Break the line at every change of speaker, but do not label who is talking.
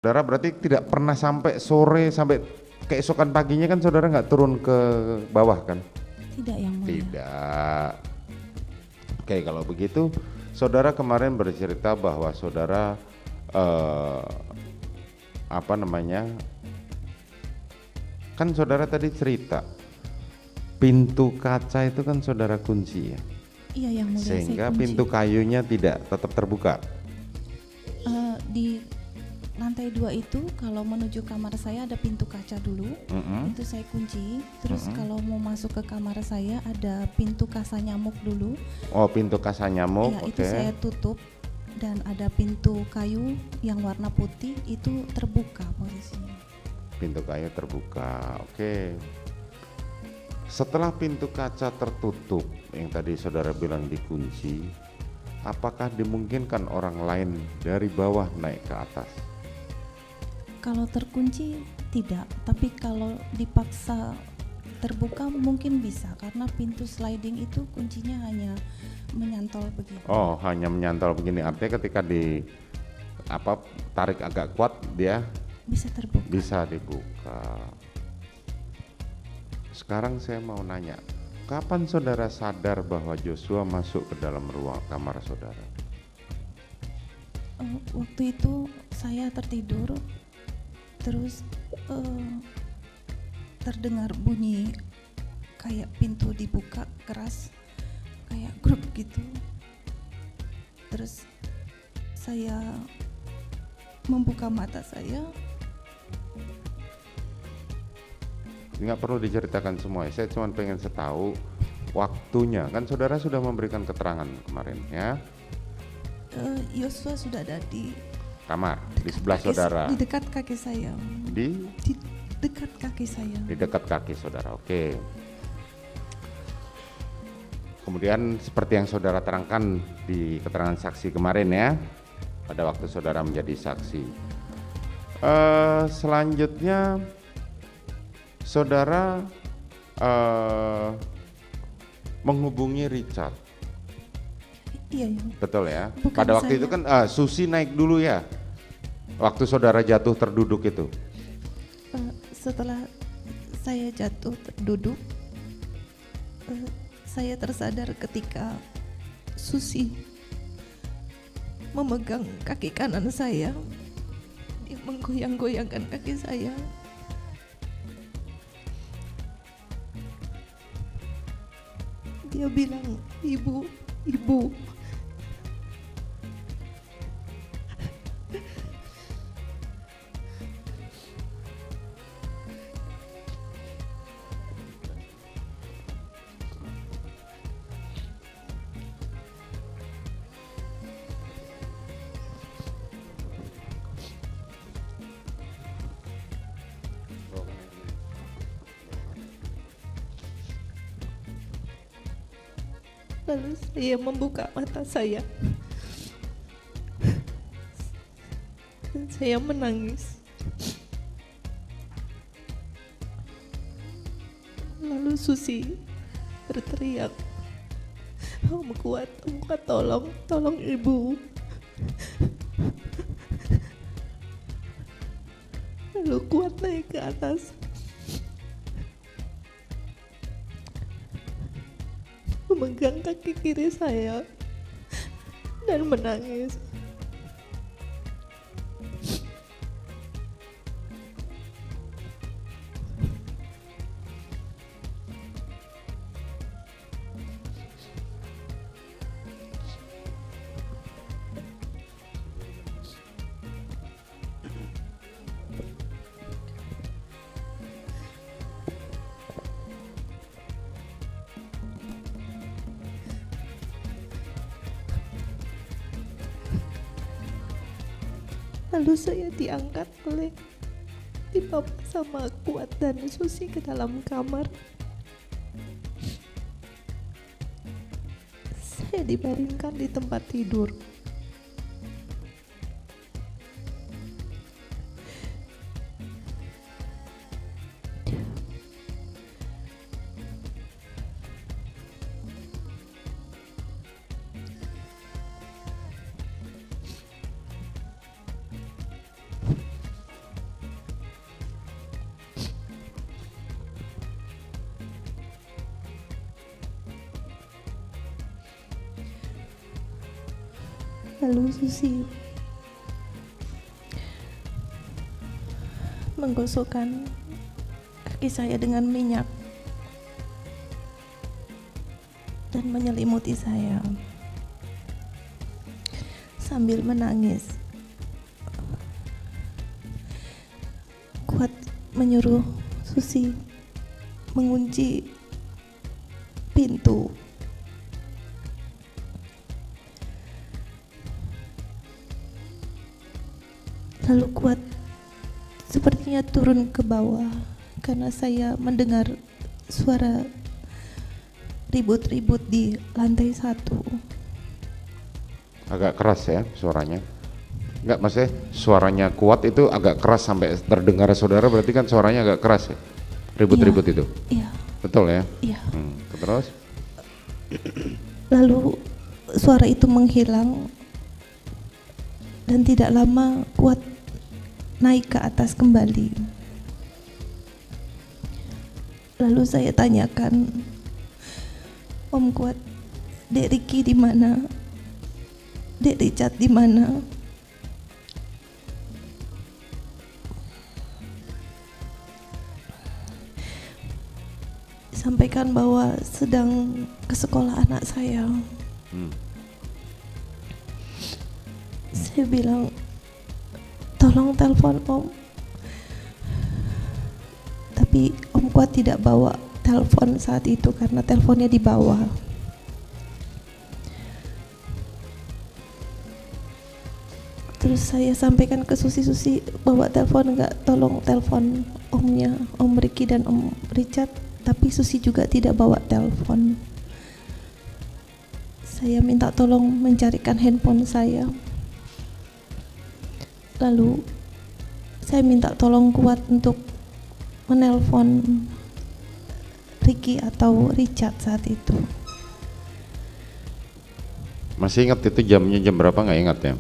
Saudara berarti tidak pernah sampai sore, sampai keesokan paginya kan saudara nggak turun ke bawah kan?
Tidak, Yang Mulia.
Tidak. Oke, kalau begitu saudara kemarin bercerita bahwa saudara apa namanya? Kan saudara tadi cerita pintu kaca itu kan saudara kunci ya.
Iya, Yang Mulia.
Sehingga
saya kunci.
pintu kayunya tidak tetap terbuka.
Di lantai 2 itu kalau menuju kamar saya ada pintu kaca dulu, itu saya kunci. Terus kalau mau masuk ke kamar saya ada pintu kasa nyamuk dulu.
Oh, pintu kasa nyamuk,
Ya,
oke.
itu saya tutup. Dan ada pintu kayu yang warna putih itu terbuka posisinya.
Pintu kayu terbuka, oke. Setelah pintu kaca tertutup yang tadi saudara bilang dikunci, apakah dimungkinkan orang lain dari bawah naik ke atas?
Kalau terkunci tidak, tapi kalau dipaksa terbuka mungkin bisa, karena pintu sliding itu kuncinya hanya menyantol begitu.
Oh, hanya menyantol begini, artinya ketika di tarik agak kuat dia
Bisa terbuka.
bisa dibuka. Sekarang saya mau nanya, kapan saudara sadar bahwa Joshua masuk ke dalam ruang kamar saudara?
Waktu itu saya tertidur, terus terdengar bunyi kayak pintu dibuka keras, kayak grup gitu. Terus saya membuka mata saya.
Nggak perlu diceritakan semua ya, saya cuma pengen tahu waktunya. Kan saudara sudah memberikan keterangan kemarin ya.
Yosua sudah ada di
Kamar, di sebelah saudara.
di dekat kaki saya.
Di
Dekat kaki saya.
Di dekat kaki saudara, oke. Kemudian seperti yang saudara terangkan di keterangan saksi kemarin ya, pada waktu saudara menjadi saksi. Selanjutnya saudara menghubungi Richard.
Iya,
Betul ya.
Bukan
Pada waktu
saya.
itu kan Susi naik dulu ya, waktu saudara jatuh terduduk itu.
Setelah saya jatuh terduduk, saya tersadar ketika Susi memegang kaki kanan saya. Dia menggoyang-goyangkan kaki saya. Dia bilang, "Ibu, ibu." Lalu saya membuka mata saya. Dan saya menangis. Lalu Susi berteriak, "Om Kuat, tolong ibu." Lalu Kuat naik ke atas, memegang kaki kiri saya dan menangis. Lalu saya diangkat dibawa sama Kuat dan Susi ke dalam kamar. Saya dibaringkan di tempat tidur.
Lalu Susi menggosokkan kaki saya dengan minyak dan menyelimuti saya sambil menangis. Kuat menyuruh Susi mengunci pintu. Lalu Kuat sepertinya turun ke bawah karena saya mendengar suara ribut-ribut di lantai 1.
Agak keras ya suaranya. Enggak, maksudnya suaranya Kuat itu agak keras sampai terdengar saudara, berarti kan suaranya agak keras ya, ribut-ribut itu.
Iya.
Betul ya?
Iya.
Terus?
Lalu suara itu menghilang dan tidak lama Kuat naik ke atas kembali. Lalu saya tanyakan, Om Kuat, Dek Riki di mana? Dek Richard di mana? Sampaikan bahwa sedang ke sekolah anak saya. Saya bilang, tolong telepon Om. Tapi Om Kuat tidak bawa telepon saat itu karena teleponnya di bawah. Terus saya sampaikan ke Susi bawa telepon enggak, tolong telepon omnya, Om Riki dan Om Richard. Tapi Susi juga tidak bawa telepon. Saya minta tolong mencarikan handphone saya. Lalu saya minta tolong Kuat untuk menelpon Riki atau Richard saat itu.
Masih ingat itu jamnya jam berapa? Nggak ingat ya?